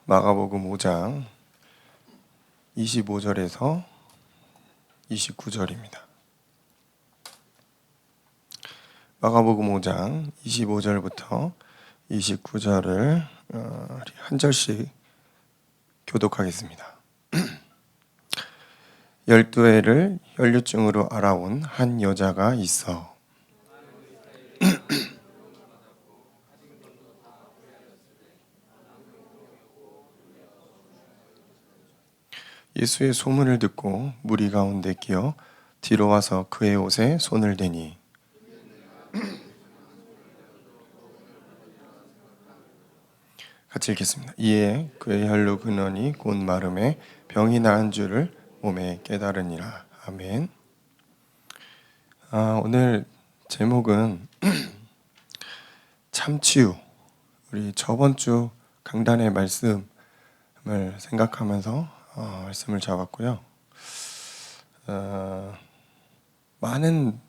마가복음 5장 25절에서 29절입니다. 마가복음 5장 25절부터 29절을 한 절씩 교독하겠습니다. 12해를 혈류증으로 알아온 한 여자가 있어 예수의 소문을 듣고 무리 가운데 끼어 뒤로 와서 그의 옷에 손을 대니 같이 읽겠습니다. 이에 그의 혈루 근원이 곧 마름에 병이 나은 줄을 몸에 깨달으니라. 아멘. 오늘 제목은 참치유. 우리 저번 주 강단의 말씀을 생각하면서 말씀을 잡았고요. 많은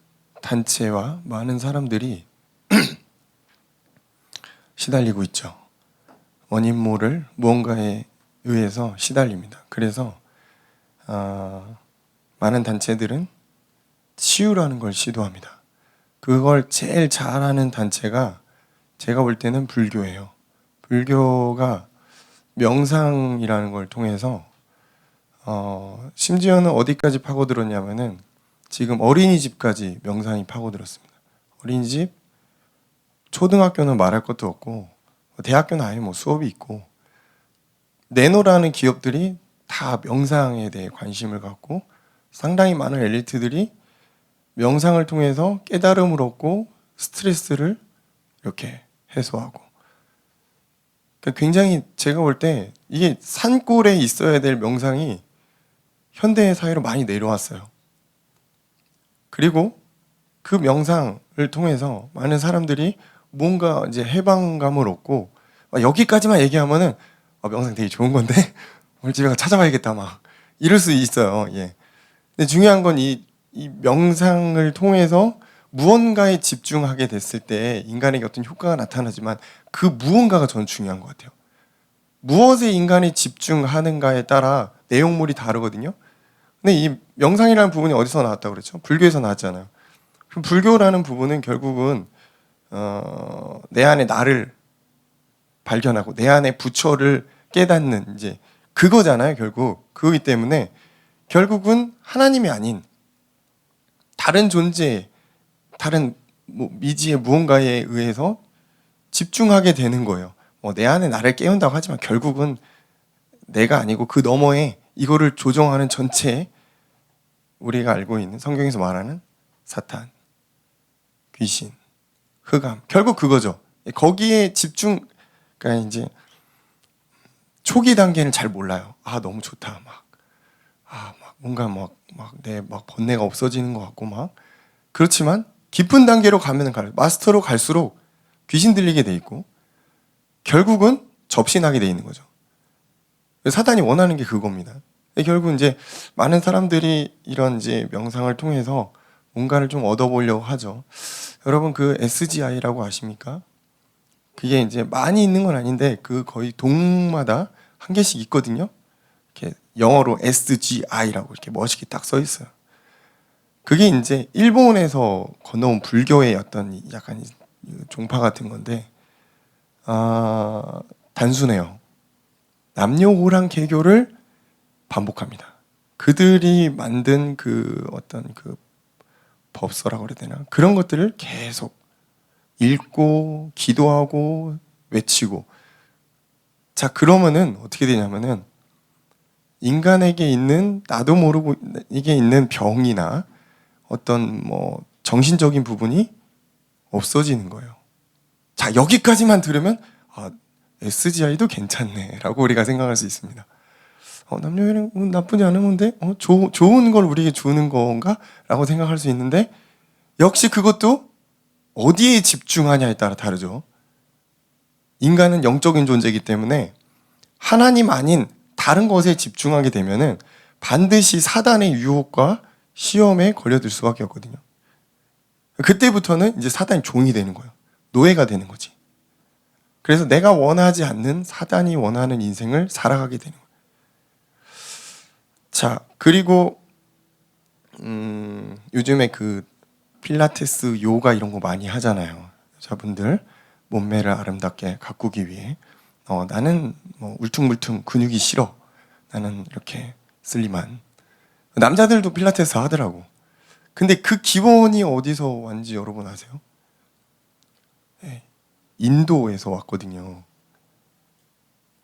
단체와 많은 사람들이 시달리고 있죠. 원인 모를 무언가에 의해서 시달립니다. 그래서 많은 단체들은 치유라는 걸 시도합니다. 그걸 제일 잘하는 단체가 제가 볼 때는 불교예요. 불교가 명상이라는 걸 통해서 심지어는 어디까지 파고들었냐면은 지금 어린이집까지 명상이 파고들었습니다. 어린이집, 초등학교는 말할 것도 없고 대학교는 아예 수업이 있고 네노라는 기업들이 다 명상에 대해 관심을 갖고 상당히 많은 엘리트들이 명상을 통해서 깨달음을 얻고 스트레스를 이렇게 해소하고, 그러니까 굉장히 제가 볼 때 이게 산골에 있어야 될 명상이 현대 사회로 많이 내려왔어요. 그리고 그 명상을 통해서 많은 사람들이 뭔가 이제 해방감을 얻고, 여기까지만 얘기하면은 명상 되게 좋은 건데 오늘 집에 가 찾아봐야겠다 막 이럴 수 있어요. 예. 근데 중요한 건 이 명상을 통해서 무언가에 집중하게 됐을 때 인간에게 어떤 효과가 나타나지만 그 무언가가 저는 중요한 것 같아요. 무엇에 인간이 집중하는가에 따라 내용물이 다르거든요. 근데 이 명상이라는 부분이 어디서 나왔다고 그랬죠? 불교에서 나왔잖아요. 그럼 불교라는 부분은 결국은 내 안에 나를 발견하고 내 안에 부처를 깨닫는 이제 그거잖아요. 결국 그거기 때문에 결국은 하나님이 아닌 다른 존재, 다른 미지의 무언가에 의해서 집중하게 되는 거예요. 내 안에 나를 깨운다고 하지만 결국은 내가 아니고 그 너머에 이거를 조종하는 전체, 우리가 알고 있는 성경에서 말하는 사탄, 귀신, 흑암, 결국 그거죠. 거기에 집중. 그러니까 이제 초기 단계는 잘 몰라요. 너무 좋다, 뭔가 내 번뇌가 없어지는 것 같고 그렇지만 깊은 단계로 가면 마스터로 갈수록 귀신 들리게 돼 있고 결국은 접신하게 돼 있는 거죠. 사단이 원하는 게 그겁니다. 결국 이제 많은 사람들이 이런 이제 명상을 통해서 뭔가를 좀 얻어보려고 하죠. 여러분 그 SGI라고 아십니까? 그게 이제 많이 있는 건 아닌데 그 거의 동마다 한 개씩 있거든요. 이렇게 영어로 SGI라고 이렇게 멋있게 딱 써 있어요. 그게 이제 일본에서 건너온 불교의 어떤 약간 종파 같은 건데 단순해요. 남녀오랑 개교를 반복합니다. 그들이 만든 그 어떤 그 법서라고 그래야 되나? 그런 것들을 계속 읽고 기도하고 외치고. 자, 그러면은 어떻게 되냐면은 인간에게 있는 나도 모르고 이게 있는 병이나 어떤 정신적인 부분이 없어지는 거예요. 자, 여기까지만 들으면 SGI도 괜찮네 라고 우리가 생각할 수 있습니다. 남녀회는 나쁘지 않은 건데 좋은 걸 우리에게 주는 건가? 라고 생각할 수 있는데 역시 그것도 어디에 집중하냐에 따라 다르죠. 인간은 영적인 존재이기 때문에 하나님 아닌 다른 것에 집중하게 되면은 반드시 사단의 유혹과 시험에 걸려들 수밖에 없거든요. 그때부터는 이제 사단이 종이 되는 거예요. 노예가 되는 거지. 그래서 내가 원하지 않는 사단이 원하는 인생을 살아가게 되는 거예요. 자, 그리고 요즘에 그 필라테스, 요가 이런 거 많이 하잖아요. 여자분들 몸매를 아름답게 가꾸기 위해 나는 뭐 울퉁불퉁 근육이 싫어. 나는 이렇게 슬림한. 남자들도 필라테스 하더라고. 근데 그 기본이 어디서 왔는지 여러분 아세요? 네, 인도에서 왔거든요.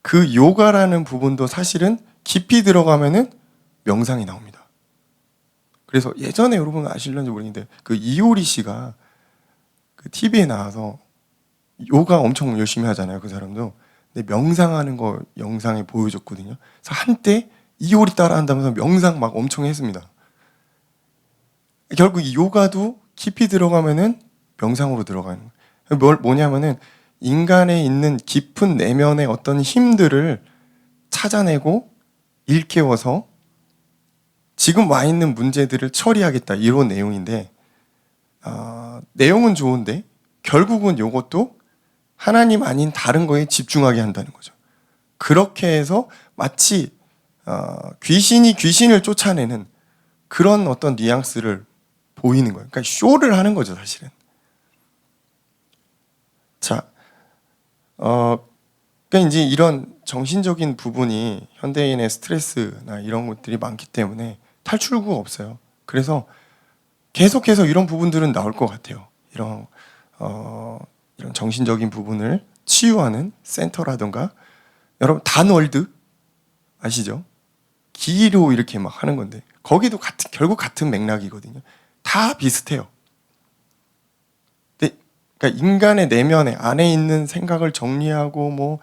그 요가라는 부분도 사실은 깊이 들어가면은 명상이 나옵니다. 그래서 예전에 여러분 아실런지 모르겠는데 그 이효리 씨가 그 TV에 나와서 요가 엄청 열심히 하잖아요. 그 사람도. 근데 명상하는 거 영상에 보여줬거든요. 그래서 한때 이효리 따라 한다면서 명상 막 엄청 했습니다. 결국 이 요가도 깊이 들어가면은 명상으로 들어가는 거예요. 뭐냐면은 인간에 있는 깊은 내면의 어떤 힘들을 찾아내고 일깨워서 지금 와 있는 문제들을 처리하겠다 이런 내용인데 내용은 좋은데 결국은 이것도 하나님 아닌 다른 거에 집중하게 한다는 거죠. 그렇게 해서 마치 귀신이 귀신을 쫓아내는 그런 어떤 뉘앙스를 보이는 거예요. 그러니까 쇼를 하는 거죠, 사실은. 자, 그러니까 이제 이런 정신적인 부분이 현대인의 스트레스나 이런 것들이 많기 때문에 탈출구가 없어요. 그래서 계속해서 이런 부분들은 나올 것 같아요. 이런 정신적인 부분을 치유하는 센터라든가, 여러분 단월드 아시죠? 기로 이렇게 막 하는 건데 거기도 결국 같은 맥락이거든요. 다 비슷해요. 그러니까 인간의 내면에 안에 있는 생각을 정리하고 뭐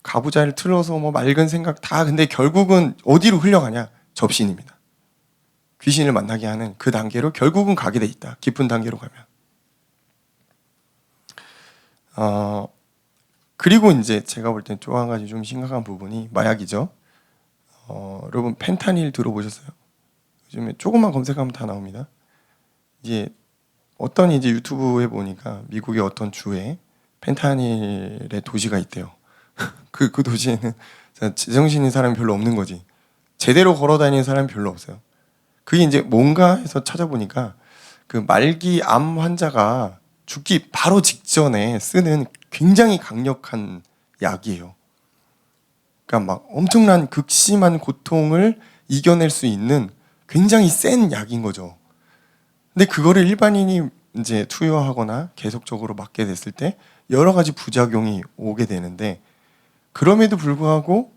가부좌를 틀어서 뭐 맑은 생각 다 근데 결국은 어디로 흘러가냐? 접신입니다. 귀신을 만나게 하는 그 단계로 결국은 가게 돼 있다. 깊은 단계로 가면. 그리고 이제 제가 볼 땐 또 한 가지 좀 심각한 부분이 마약이죠. 여러분 펜타닐 들어보셨어요? 요즘에 조금만 검색하면 다 나옵니다. 이제 어떤 이제 유튜브에 보니까 미국의 어떤 주에 펜타닐의 도시가 있대요. 그 도시에는 제정신인 사람이 별로 없는 거지. 제대로 걸어 다니는 사람이 별로 없어요. 그게 이제 뭔가 해서 찾아보니까 그 말기 암 환자가 죽기 바로 직전에 쓰는 굉장히 강력한 약이에요. 그러니까 막 엄청난 극심한 고통을 이겨낼 수 있는 굉장히 센 약인 거죠. 근데 그거를 일반인이 이제 투여하거나 계속적으로 맞게 됐을 때 여러 가지 부작용이 오게 되는데 그럼에도 불구하고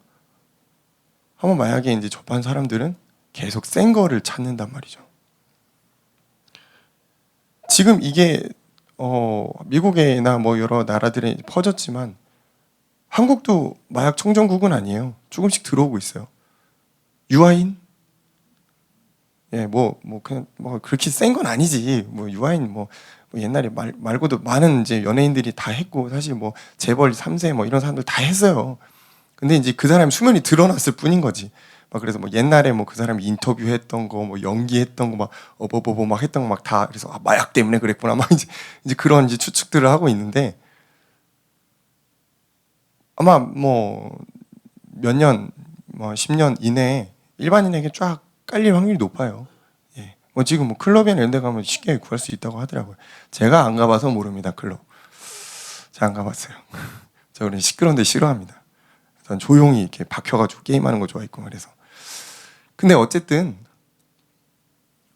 한번 마약에 이제 접한 사람들은 계속 센 거를 찾는단 말이죠. 지금 이게 미국이나 뭐 여러 나라들에 퍼졌지만 한국도 마약 청정국은 아니에요. 조금씩 들어오고 있어요. 유아인? 예, 그냥 그렇게 센 건 아니지. 유아인 옛날에 말고도 많은 이제 연예인들이 다 했고 사실 재벌 3세 이런 사람들 다 했어요. 근데 이제 그 사람이 수면이 드러났을 뿐인 거지. 그래서 옛날에 그 사람이 인터뷰했던 거, 연기했던 거 어버버버 했던 거 다 그래서 마약 때문에 그랬구나 이제 그런 이제 추측들을 하고 있는데 아마 몇 년, 10년 이내에 일반인에게 쫙 깔릴 확률이 높아요. 예. 지금 클럽이나 이런 데 가면 쉽게 구할 수 있다고 하더라고요. 제가 안 가봐서 모릅니다, 클럽. 제가 안 가봤어요. 저 그런 시끄러운 데 싫어합니다. 전 조용히 이렇게 박혀가지고 게임하는 거 좋아했고 그래서. 근데 어쨌든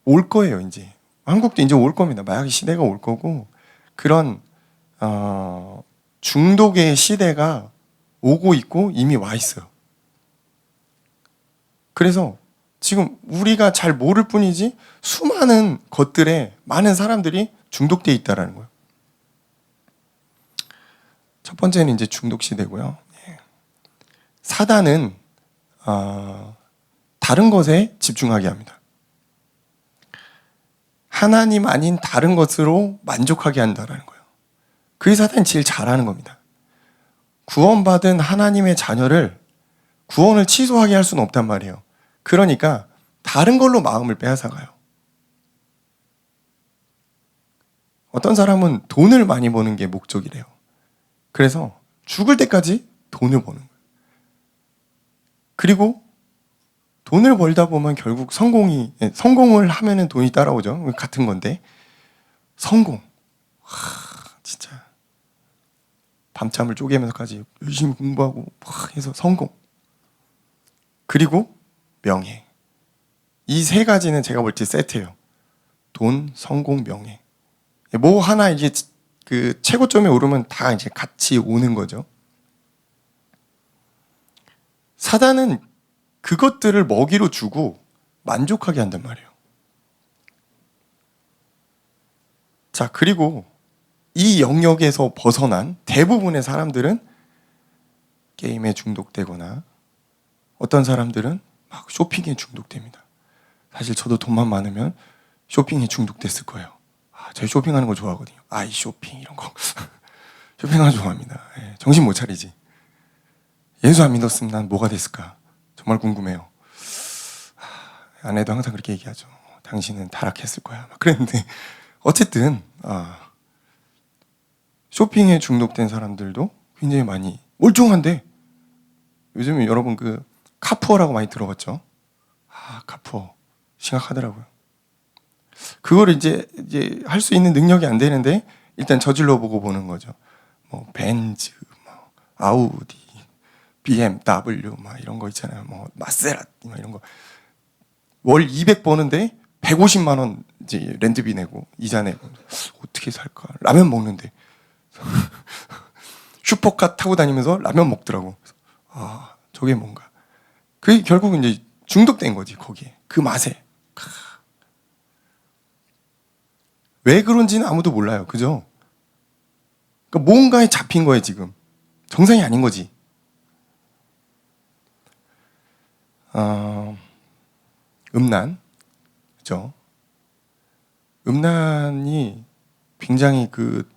올 거예요, 이제. 한국도 이제 올 겁니다. 마약 시대가 올 거고 그런 중독의 시대가 오고 있고 이미 와 있어요. 그래서 지금 우리가 잘 모를 뿐이지 수많은 것들에 많은 사람들이 중독되어 있다는 거예요. 첫 번째는 이제 중독 시대고요. 사단은 다른 것에 집중하게 합니다. 하나님 아닌 다른 것으로 만족하게 한다는 거예요. 그게 사단이 제일 잘하는 겁니다. 구원받은 하나님의 자녀를 구원을 취소하게 할 수는 없단 말이에요. 그러니까 다른 걸로 마음을 빼앗아가요. 어떤 사람은 돈을 많이 버는 게 목적이래요. 그래서 죽을 때까지 돈을 버는 거예요. 그리고 돈을 벌다 보면 결국 성공을 하면은 돈이 따라오죠. 같은 건데 성공. 진짜 밤잠을 쪼개면서까지 열심히 공부하고 막 해서 성공. 그리고 명예. 이 세 가지는 제가 볼 때 세트예요. 돈, 성공, 명예. 뭐 하나 이제 그 최고점에 오르면 다 이제 같이 오는 거죠. 사단은 그것들을 먹이로 주고 만족하게 한단 말이에요. 자, 그리고 이 영역에서 벗어난 대부분의 사람들은 게임에 중독되거나 어떤 사람들은 막 쇼핑에 중독됩니다. 사실 저도 돈만 많으면 쇼핑에 중독됐을 거예요. 저희 쇼핑하는 거 좋아하거든요. 아이 쇼핑 이런 거. 쇼핑하는 거 좋아합니다. 정신 못 차리지. 예수 안 믿었으면 난 뭐가 됐을까? 정말 궁금해요. 아내도 항상 그렇게 얘기하죠. 당신은 타락했을 거야. 막 그랬는데 어쨌든 쇼핑에 중독된 사람들도 굉장히 많이 멀쩡한데 요즘에 여러분 그 카푸어라고 많이 들어봤죠? 카푸어 심각하더라고요. 그걸 이제 할 수 있는 능력이 안 되는데 일단 저질러 보고 보는 거죠. 뭐 벤츠, 뭐 아우디, BMW 막 이런 거 있잖아요. 뭐 마세라티 막 이런 거. 월 200 버는데 150만 원 이제 렌트비 내고 이자 내고 어떻게 살까? 라면 먹는데 슈퍼카 타고 다니면서 라면 먹더라고. 저게 뭔가. 그게 결국은 이제 중독된 거지 거기에 그 맛에. 왜 그런지는 아무도 몰라요. 그죠? 그러니까 뭔가에 잡힌 거예요, 지금. 정상이 아닌 거지. 음란. 그죠? 음란이 굉장히 그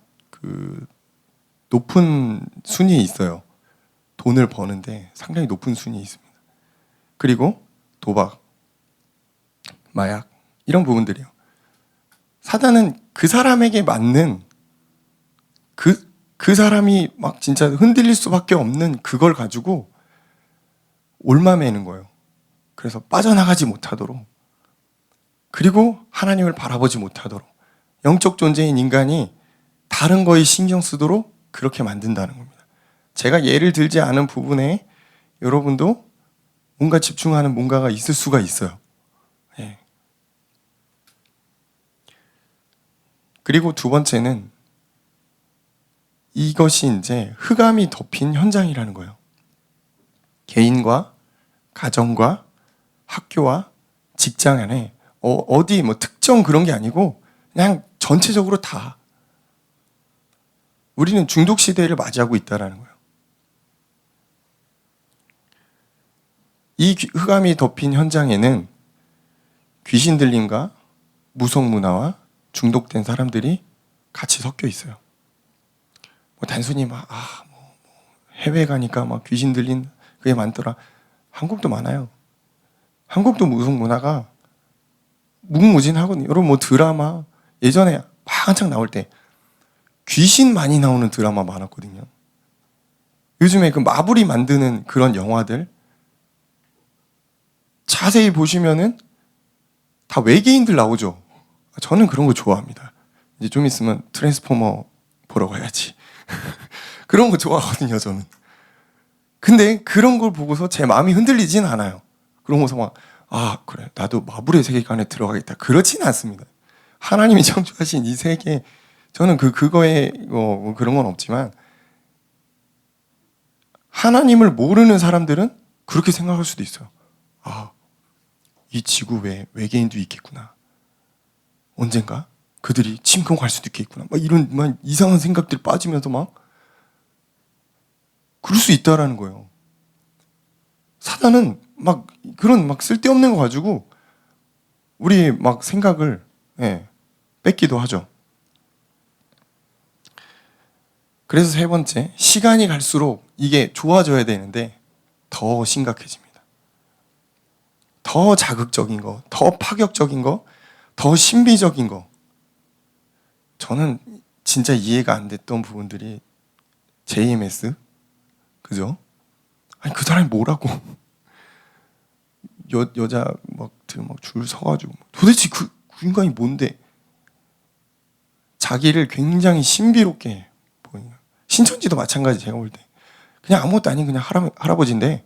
높은 순위에 있어요. 돈을 버는데 상당히 높은 순위에 있습니다. 그리고 도박, 마약, 이런 부분들이요. 사단은 그 사람에게 맞는 그 사람이 막 진짜 흔들릴 수밖에 없는 그걸 가지고 올마매는 거예요. 그래서 빠져나가지 못하도록, 그리고 하나님을 바라보지 못하도록, 영적 존재인 인간이 다른 거에 신경 쓰도록 그렇게 만든다는 겁니다. 제가 예를 들지 않은 부분에 여러분도 뭔가 집중하는 뭔가가 있을 수가 있어요. 예. 그리고 두 번째는 이것이 이제 흑암이 덮인 현장이라는 거예요. 개인과 가정과 학교와 직장 안에 어디 뭐 특정 그런 게 아니고 그냥 전체적으로 다 우리는 중독 시대를 맞이하고 있다라는 거예요. 이 흑암이 덮인 현장에는 귀신 들림과 무속 문화와 중독된 사람들이 같이 섞여 있어요. 뭐 단순히 막 해외 가니까 막 귀신 들린 그게 많더라. 한국도 많아요. 한국도 무속 문화가 무궁무진하거든요. 여러분 뭐 드라마 예전에 한창 나올 때 귀신 많이 나오는 드라마 많았거든요. 요즘에 그 마블이 만드는 그런 영화들 자세히 보시면은 다 외계인들 나오죠. 저는 그런 거 좋아합니다. 이제 좀 있으면 트랜스포머 보러 가야지. 그런 거 좋아하거든요, 저는. 근데 그런 걸 보고서 제 마음이 흔들리진 않아요. 그러고서 막, 그래, 나도 마블의 세계관에 들어가겠다. 그렇진 않습니다. 하나님이 창조하신 이 세계, 저는 그거에 그런 건 없지만, 하나님을 모르는 사람들은 그렇게 생각할 수도 있어요. 이 지구에 외계인도 있겠구나. 언젠가 그들이 침공할 수도 있겠구나. 막 이런 막 이상한 생각들이 빠지면서 막 그럴 수 있다라는 거예요. 사단은 막 그런 막 쓸데없는 거 가지고 우리 막 생각을 뺏기도 하죠. 그래서 세 번째, 시간이 갈수록 이게 좋아져야 되는데 더 심각해집니다. 더 자극적인 거, 더 파격적인 거, 더 신비적인 거. 저는 진짜 이해가 안 됐던 부분들이 JMS, 그죠? 아니 그 사람이 뭐라고 여자 막 줄 서가지고 도대체 그 인간이 뭔데? 자기를 굉장히 신비롭게 보이는. 신천지도 마찬가지. 제가 볼 때 그냥 아무것도 아닌 그냥 할아버지인데,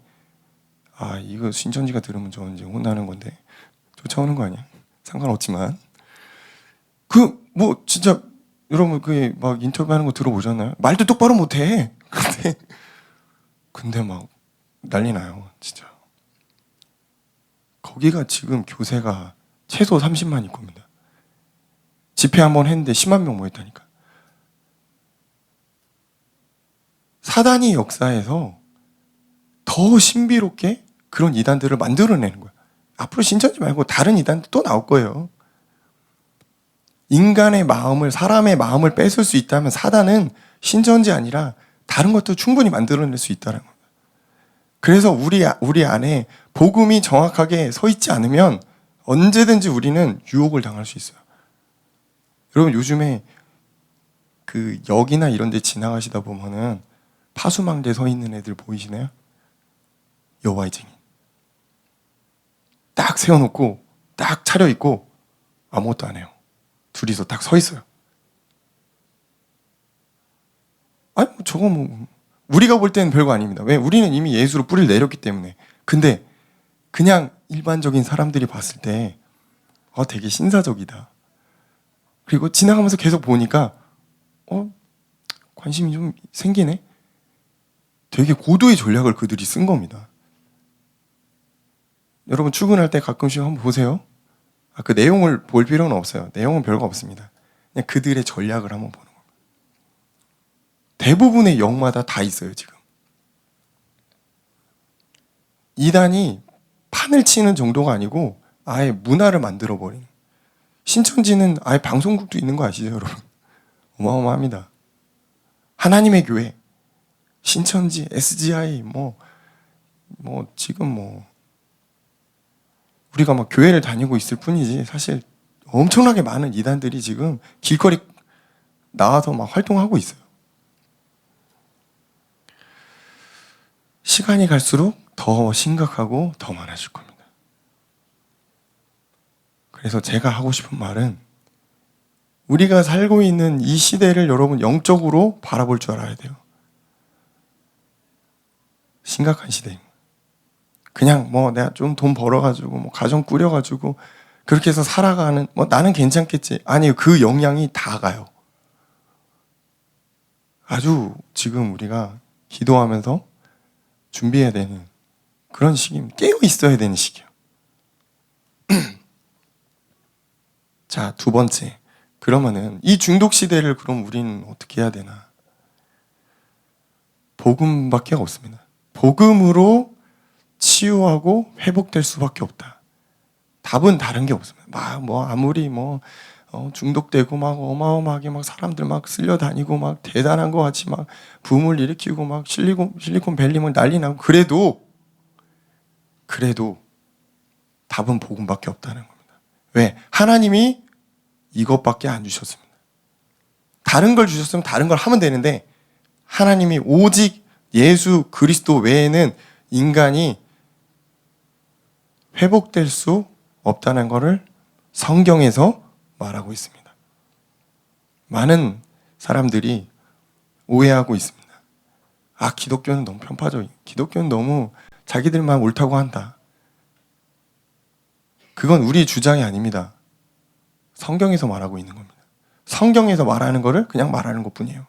아 이거 신천지가 들으면 저 이제 혼나는 건데 쫓아오는 거 아니야? 상관없지만 그 뭐 진짜 여러분 그 막 인터뷰하는 거 들어보셨나요? 말도 똑바로 못해. 근데 막 난리 나요 진짜. 거기가 지금 교세가 최소 30만일 겁니다. 집회 한번 했는데 10만 명 모였다니까. 사단이 역사에서 더 신비롭게 그런 이단들을 만들어내는 거야. 앞으로 신천지 말고 다른 이단도 또 나올 거예요. 인간의 마음을, 사람의 마음을 뺏을 수 있다면 사단은 신천지 아니라 다른 것도 충분히 만들어낼 수 있다는 겁니다. 그래서 우리 안에 복음이 정확하게 서 있지 않으면 언제든지 우리는 유혹을 당할 수 있어요. 여러분 요즘에 그 역이나 이런 데 지나가시다 보면은 파수망대 서 있는 애들 보이시나요? 여호와의 증인. 딱 세워놓고 딱 차려입고 아무것도 안 해요. 둘이서 딱 서 있어요. 아니 저거 뭐 우리가 볼 때는 별거 아닙니다. 왜? 우리는 이미 예수로 뿌리를 내렸기 때문에. 근데 그냥 일반적인 사람들이 봤을 때 되게 신사적이다. 그리고 지나가면서 계속 보니까 관심이 좀 생기네. 되게 고도의 전략을 그들이 쓴 겁니다. 여러분 출근할 때 가끔씩 한번 보세요. 그 내용을 볼 필요는 없어요. 내용은 별거 없습니다. 그냥 그들의 전략을 한번 보는 겁니다. 대부분의 역마다 다 있어요 지금. 이단이 판을 치는 정도가 아니고 아예 문화를 만들어버리는. 신천지는 아예 방송국도 있는 거 아시죠 여러분? 어마어마합니다. 하나님의 교회, 신천지, SGI 지금 우리가 막 교회를 다니고 있을 뿐이지 사실 엄청나게 많은 이단들이 지금 길거리 나와서 막 활동하고 있어요. 시간이 갈수록 더 심각하고 더 많아질 겁니다. 그래서 제가 하고 싶은 말은 우리가 살고 있는 이 시대를 여러분 영적으로 바라볼 줄 알아야 돼요. 심각한 시대입니다. 그냥 내가 좀 돈 벌어가지고 가정 꾸려가지고 그렇게 해서 살아가는 나는 괜찮겠지. 아니요, 그 영향이 다 가요. 아주 지금 우리가 기도하면서 준비해야 되는 그런 시기입니다. 깨어 있어야 되는 시기예요. 자, 두 번째. 그러면은 이 중독 시대를 그럼 우리는 어떻게 해야 되나? 복음밖에 없습니다. 복음으로 치유하고 회복될 수밖에 없다. 답은 다른 게 없습니다. 아무리 중독되고 어마어마하게 사람들 쓸려 다니고 대단한 것 같이 붐을 일으키고 실리콘 밸리 난리 나고 그래도 답은 복음밖에 없다는 겁니다. 왜? 하나님이 이것밖에 안 주셨습니다. 다른 걸 주셨으면 다른 걸 하면 되는데 하나님이 오직 예수 그리스도 외에는 인간이 회복될 수 없다는 것을 성경에서 말하고 있습니다. 많은 사람들이 오해하고 있습니다. 기독교는 너무 편파적이야. 기독교는 너무 자기들만 옳다고 한다. 그건 우리의 주장이 아닙니다. 성경에서 말하고 있는 겁니다. 성경에서 말하는 거를 그냥 말하는 것뿐이에요.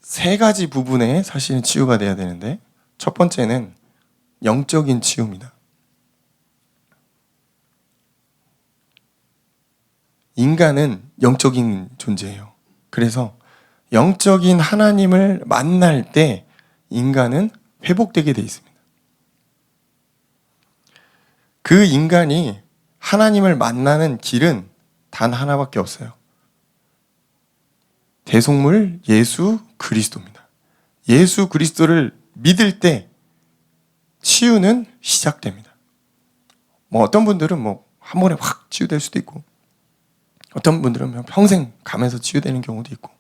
세 가지 부분에 사실은 치유가 돼야 되는데 첫 번째는 영적인 치유입니다. 인간은 영적인 존재예요. 그래서 영적인 하나님을 만날 때 인간은 회복되게 돼 있습니다. 그 인간이 하나님을 만나는 길은 단 하나밖에 없어요. 대속물 예수 그리스도입니다. 예수 그리스도를 믿을 때 치유는 시작됩니다. 어떤 분들은 한 번에 확 치유될 수도 있고 어떤 분들은 평생 가면서 치유되는 경우도 있고,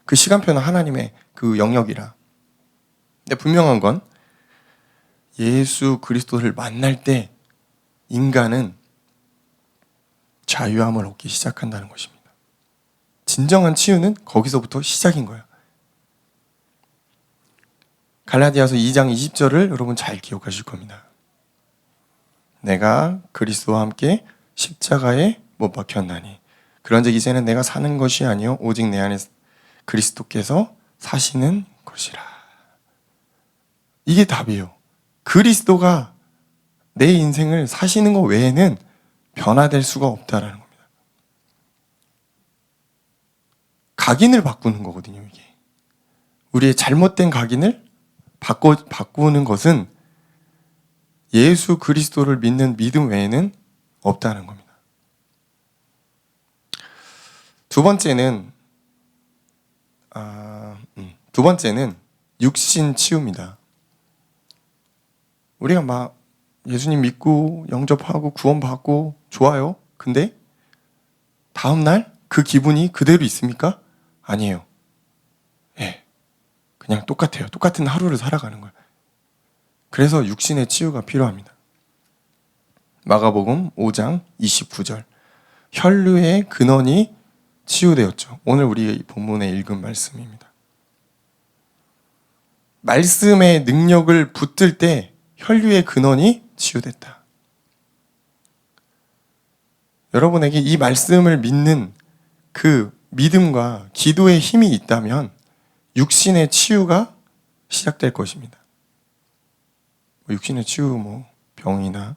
그 시간표는 하나님의 그 영역이라. 근데 분명한 건 예수 그리스도를 만날 때 인간은 자유함을 얻기 시작한다는 것입니다. 진정한 치유는 거기서부터 시작인 거예요. 갈라디아서 2장 20절을 여러분 잘 기억하실 겁니다. 내가 그리스도와 함께 십자가에 못 박혔나니 그런즉 이제는 내가 사는 것이 아니요 오직 내 안에 그리스도께서 사시는 것이라. 이게 답이에요. 그리스도가 내 인생을 사시는 것 외에는 변화될 수가 없다라는 겁니다. 각인을 바꾸는 거거든요, 이게. 우리의 잘못된 각인을 바꾸는 것은 예수 그리스도를 믿는 믿음 외에는 없다는 겁니다. 두 번째는 육신 치유입니다. 우리가 막 예수님 믿고 영접하고 구원받고 좋아요. 근데 다음날 그 기분이 그대로 있습니까? 아니에요. 예, 그냥 똑같아요. 똑같은 하루를 살아가는 거예요. 그래서 육신의 치유가 필요합니다. 마가복음 5장 29절. 혈류의 근원이 치유되었죠. 오늘 우리 본문에 읽은 말씀입니다. 말씀의 능력을 붙들 때 혈류의 근원이 치유됐다. 여러분에게 이 말씀을 믿는 그 믿음과 기도의 힘이 있다면 육신의 치유가 시작될 것입니다. 육신의 치유, 병이나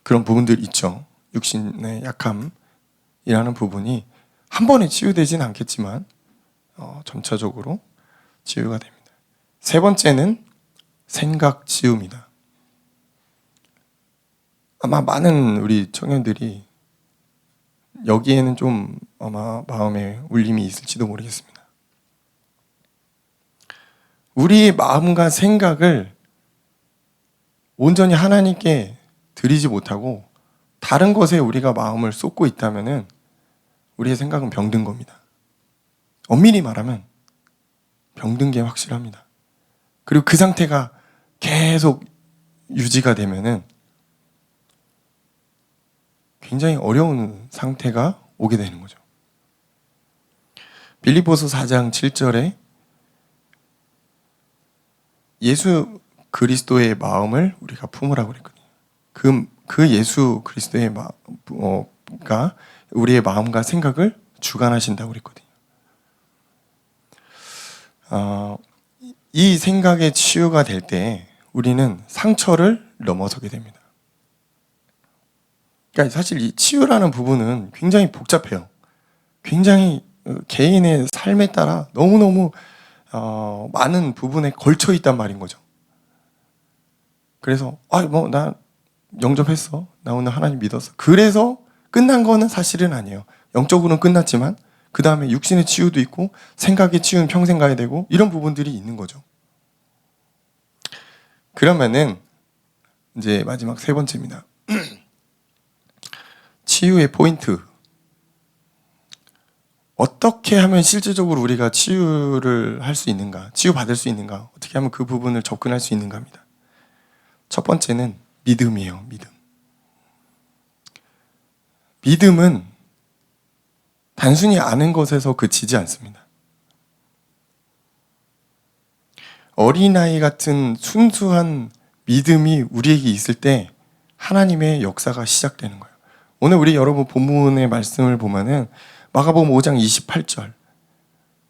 그런 부분들 있죠. 육신의 약함이라는 부분이 한 번에 치유되진 않겠지만 점차적으로 치유가 됩니다. 세 번째는 생각 치유입니다. 아마 많은 우리 청년들이 여기에는 좀 아마 마음에 울림이 있을지도 모르겠습니다. 우리의 마음과 생각을 온전히 하나님께 드리지 못하고 다른 것에 우리가 마음을 쏟고 있다면 우리의 생각은 병든 겁니다. 엄밀히 말하면 병든 게 확실합니다. 그리고 그 상태가 계속 유지가 되면은 굉장히 어려운 상태가 오게 되는 거죠. 빌립보서 4장 7절에 예수 그리스도의 마음을 우리가 품으라고 그랬거든요. 그 예수 그리스도의 마음가 우리의 마음과 생각을 주관하신다고 그랬거든요. 이 생각의 치유가 될 때 우리는 상처를 넘어서게 됩니다. 그러니까 사실 이 치유라는 부분은 굉장히 복잡해요. 굉장히 개인의 삶에 따라 너무너무 많은 부분에 걸쳐 있단 말인 거죠. 그래서 나 영접했어. 나 오늘 하나님 믿었어. 그래서 끝난 거는 사실은 아니에요. 영적으로는 끝났지만 그 다음에 육신의 치유도 있고 생각의 치유는 평생 가야 되고 이런 부분들이 있는 거죠. 그러면은 이제 마지막 세 번째입니다. 치유의 포인트. 어떻게 하면 실질적으로 우리가 치유를 할 수 있는가, 치유받을 수 있는가, 어떻게 하면 그 부분을 접근할 수 있는가 합니다. 첫 번째는 믿음이에요. 믿음은 단순히 아는 것에서 그치지 않습니다. 어린아이 같은 순수한 믿음이 우리에게 있을 때 하나님의 역사가 시작되는 거예요. 오늘 우리 여러분 본문의 말씀을 보면은 마가복음 5장 28절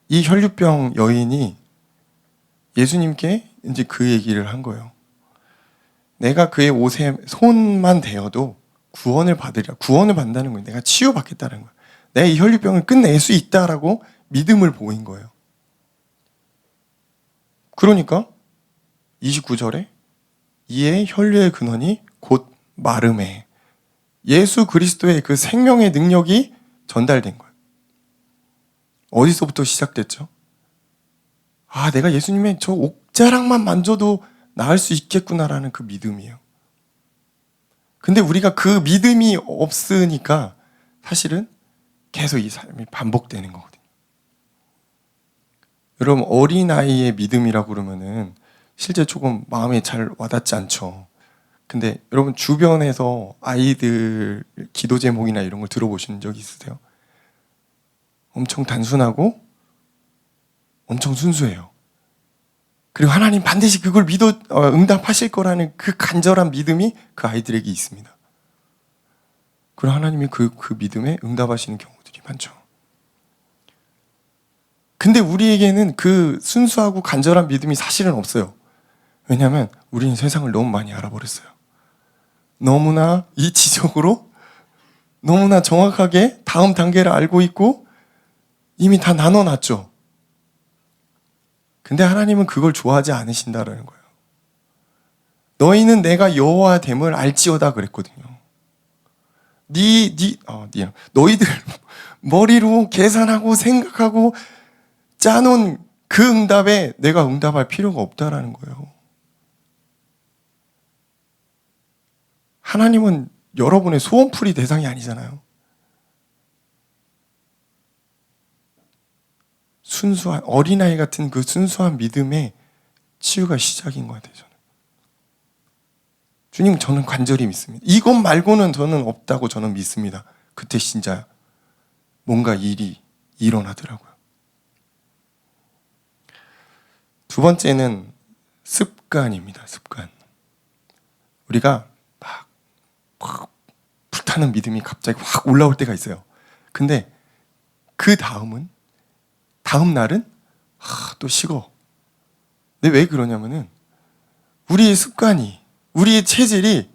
이 혈류병 여인이 예수님께 이제 그 얘기를 한 거예요. 내가 그의 옷에 손만 대어도 구원을 받으리라. 구원을 받는다는 거예요. 내가 치유받겠다는 거예요. 내가 이 혈류병을 끝낼 수 있다라고 믿음을 보인 거예요. 그러니까 29절에 이에 혈류의 근원이 곧 마름에 예수 그리스도의 그 생명의 능력이 전달된 거예요. 어디서부터 시작됐죠? 내가 예수님의 저 옥자락만 만져도 나을 수 있겠구나라는 그 믿음이에요. 근데 우리가 그 믿음이 없으니까 사실은 계속 이 삶이 반복되는 거거든요. 여러분, 어린아이의 믿음이라고 그러면은 실제 조금 마음에 잘 와닿지 않죠. 근데 여러분, 주변에서 아이들 기도 제목이나 이런 걸 들어보신 적 있으세요? 엄청 단순하고 엄청 순수해요. 그리고 하나님 반드시 그걸 응답하실 거라는 그 간절한 믿음이 그 아이들에게 있습니다. 그리고 하나님이 그 믿음에 응답하시는 경우들이 많죠. 근데 우리에게는 그 순수하고 간절한 믿음이 사실은 없어요. 왜냐하면 우리는 세상을 너무 많이 알아버렸어요. 너무나 이치적으로 너무나 정확하게 다음 단계를 알고 있고 이미 다 나눠놨죠. 근데 하나님은 그걸 좋아하지 않으신다라는 거예요. 너희는 내가 여호와됨을 알지어다 그랬거든요. 너희들 머리로 계산하고 생각하고 짜놓은 그 응답에 내가 응답할 필요가 없다라는 거예요. 하나님은 여러분의 소원풀이 대상이 아니잖아요. 순수한 어린아이 같은 그 순수한 믿음의 치유가 시작인 것 같아요. 주님, 저는 간절히 믿습니다. 이것 말고는 저는 없다고 저는 믿습니다. 그때 진짜 뭔가 일이 일어나더라고요. 두 번째는 습관입니다. 습관. 우리가 확 불타는 믿음이 갑자기 확 올라올 때가 있어요. 근데 그 다음 날은 또 식어. 근데 왜 그러냐면은 우리의 습관이, 우리의 체질이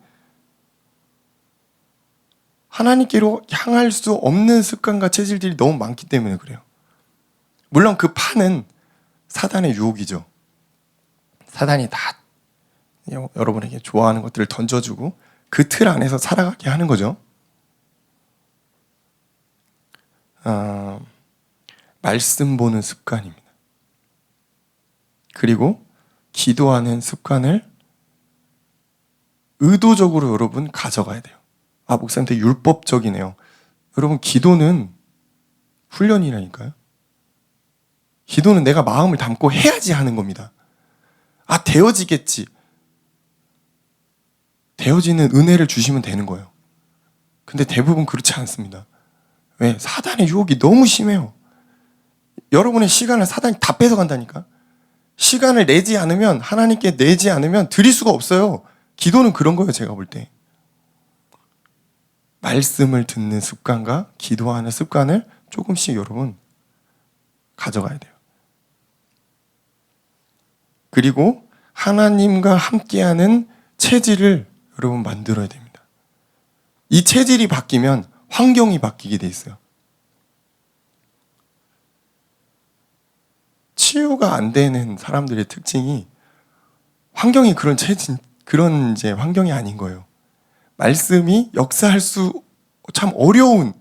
하나님께로 향할 수 없는 습관과 체질들이 너무 많기 때문에 그래요. 물론 그 판은 사단의 유혹이죠. 사단이 다 여러분에게 좋아하는 것들을 던져주고 그 틀 안에서 살아가게 하는 거죠. 말씀 보는 습관입니다. 그리고 기도하는 습관을 의도적으로 여러분 가져가야 돼요. 목사님 되게 율법적이네요. 여러분, 기도는 훈련이라니까요. 기도는 내가 마음을 담고 해야지 하는 겁니다. 되어지겠지. 되어지는 은혜를 주시면 되는 거예요. 근데 대부분 그렇지 않습니다. 왜? 사단의 유혹이 너무 심해요. 여러분의 시간을 사단이 다 뺏어간다니까. 시간을 내지 않으면, 하나님께 내지 않으면 드릴 수가 없어요. 기도는 그런 거예요, 제가 볼 때. 말씀을 듣는 습관과 기도하는 습관을 조금씩 여러분 가져가야 돼요. 그리고 하나님과 함께하는 체질을 여러분 만들어야 됩니다. 이 체질이 바뀌면 환경이 바뀌게 돼 있어요. 치유가 안 되는 사람들의 특징이 환경이 그런 환경이 아닌 거예요. 말씀이 역사할 수 참 어려운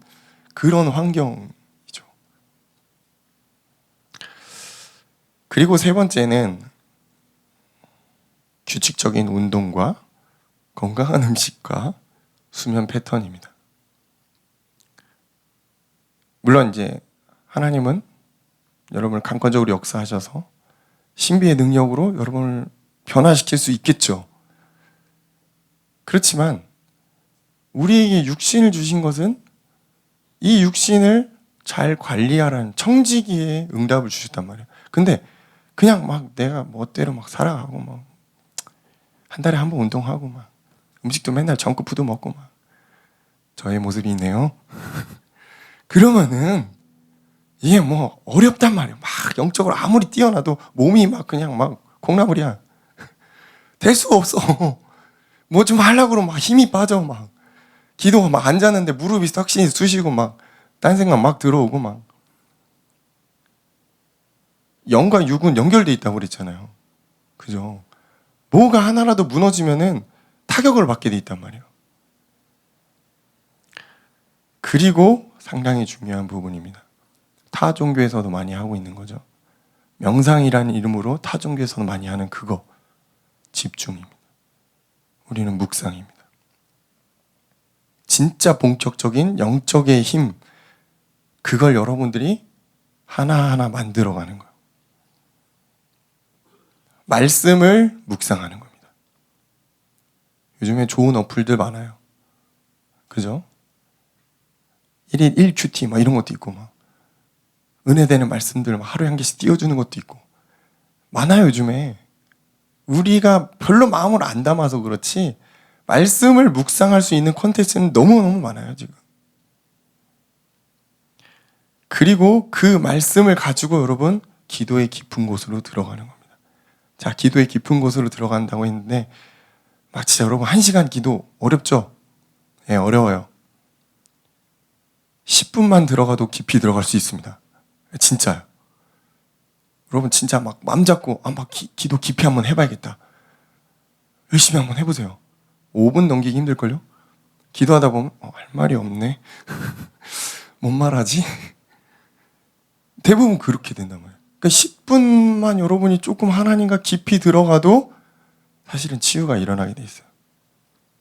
그런 환경이죠. 그리고 세 번째는 규칙적인 운동과 건강한 음식과 수면 패턴입니다. 물론 이제 하나님은 여러분을 강권적으로 역사하셔서 신비의 능력으로 여러분을 변화시킬 수 있겠죠. 그렇지만 우리에게 육신을 주신 것은 이 육신을 잘 관리하라는 청지기의 응답을 주셨단 말이에요. 근데 그냥 내가 멋대로 살아가고 한 달에 한 번 운동하고 음식도 맨날 정크푸드 먹고 저의 모습이 있네요. 그러면은 이게 어렵단 말이에요. 영적으로 아무리 뛰어나도 몸이 그냥 콩나물이야. 될 수가 없어. 좀 하려고 그러면 힘이 빠져. 기도 앉았는데 무릎이 썩신이 쑤시고 딴 생각 들어오고 영과 육은 연결돼 있다고 그랬잖아요. 그죠? 뭐가 하나라도 무너지면은 타격을 받게 돼 있단 말이에요. 그리고 상당히 중요한 부분입니다. 타 종교에서도 많이 하고 있는 거죠. 명상이라는 이름으로 타 종교에서도 많이 하는 그거, 집중입니다. 우리는 묵상입니다. 진짜 본격적인 영적의 힘, 그걸 여러분들이 하나하나 만들어가는 거예요. 말씀을 묵상하는 겁니다. 요즘에 좋은 어플들 많아요. 그죠? 1일 1큐티 막 이런 것도 있고, 막 은혜되는 말씀들 막 하루에 한 개씩 띄워주는 것도 있고 많아요. 요즘에 우리가 별로 마음을 안 담아서 그렇지 말씀을 묵상할 수 있는 콘텐츠는 너무너무 많아요 지금. 그리고 그 말씀을 가지고 여러분 기도의 깊은 곳으로 들어가는 겁니다. 자, 기도의 깊은 곳으로 들어간다고 했는데 막 진짜 여러분 1시간 기도 어렵죠? 예, 어려워요. 10분만 들어가도 깊이 들어갈 수 있습니다. 진짜요. 여러분 진짜 막 마음 잡고 막 기도 깊이 한번 해봐야겠다. 열심히 한번 해보세요. 5분 넘기기 힘들걸요? 기도하다 보면 할 말이 없네. 뭔 말하지? 대부분 그렇게 된단 말이에요. 그러니까 10분만 여러분이 조금 하나님과 깊이 들어가도 사실은 치유가 일어나게 돼 있어요.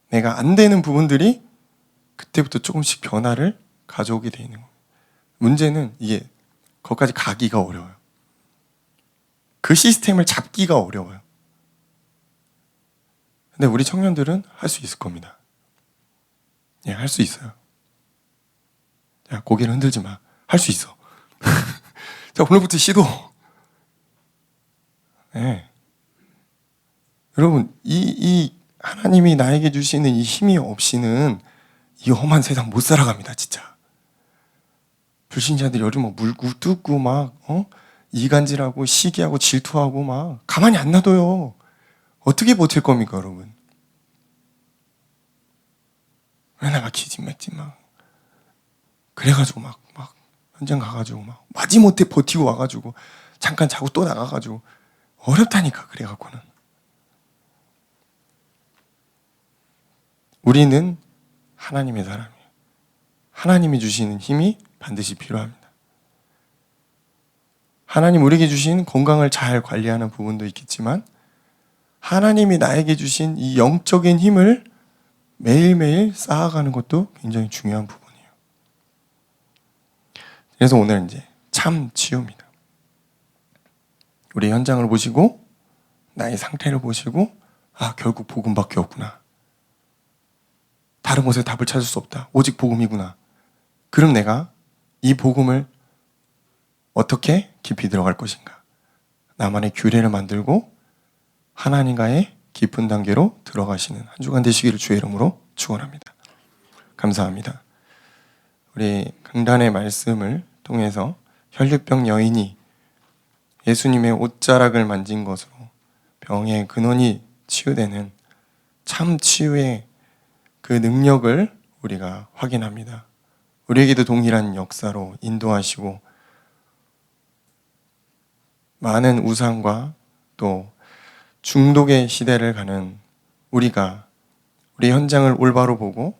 내가 안 되는 부분들이 그때부터 조금씩 변화를 가져오게 돼 있는 거예요. 문제는 이게 거기까지 가기가 어려워요. 그 시스템을 잡기가 어려워요. 근데 우리 청년들은 할 수 있을 겁니다. 예, 할 수 있어요. 야, 고개를 흔들지 마. 할 수 있어. 자, 오늘부터 시도. 예. 여러분, 이 하나님이 나에게 주시는 이 힘이 없이는 이 험한 세상 못 살아갑니다, 진짜. 불신자들이 요즘 막 물고 뜯고 막, 이간질하고 시기하고 질투하고 막 가만히 안 놔둬요. 어떻게 버틸 겁니까, 여러분? 왜 내가 기진맥진 막. 그래가지고 막 현장 가가지고 막 마지못해 버티고 와가지고 잠깐 자고 또 나가가지고 어렵다니까. 그래갖고는 우리는 하나님의 사람이에요. 하나님이 주시는 힘이 반드시 필요합니다. 하나님 우리에게 주신 건강을 잘 관리하는 부분도 있겠지만 하나님이 나에게 주신 이 영적인 힘을 매일매일 쌓아가는 것도 굉장히 중요한 부분이에요. 그래서 오늘 이제 참 치유입니다. 우리 현장을 보시고 나의 상태를 보시고 결국 복음밖에 없구나. 다른 곳에 답을 찾을 수 없다. 오직 복음이구나. 그럼 내가 이 복음을 어떻게 깊이 들어갈 것인가? 나만의 규례를 만들고 하나님과의 깊은 단계로 들어가시는 한 주간 되시기를 주의 이름으로 축원합니다. 감사합니다. 우리 강단의 말씀을 통해서 혈류병 여인이 예수님의 옷자락을 만진 것으로 병의 근원이 치유되는 참 치유의 그 능력을 우리가 확인합니다. 우리에게도 동일한 역사로 인도하시고 많은 우상과 또 중독의 시대를 가는 우리가 우리 현장을 올바로 보고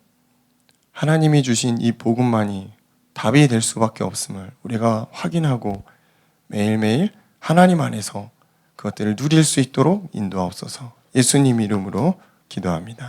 하나님이 주신 이 복음만이 답이 될 수밖에 없음을 우리가 확인하고 매일매일 하나님 안에서 그것들을 누릴 수 있도록 인도하옵소서. 예수님 이름으로 기도합니다.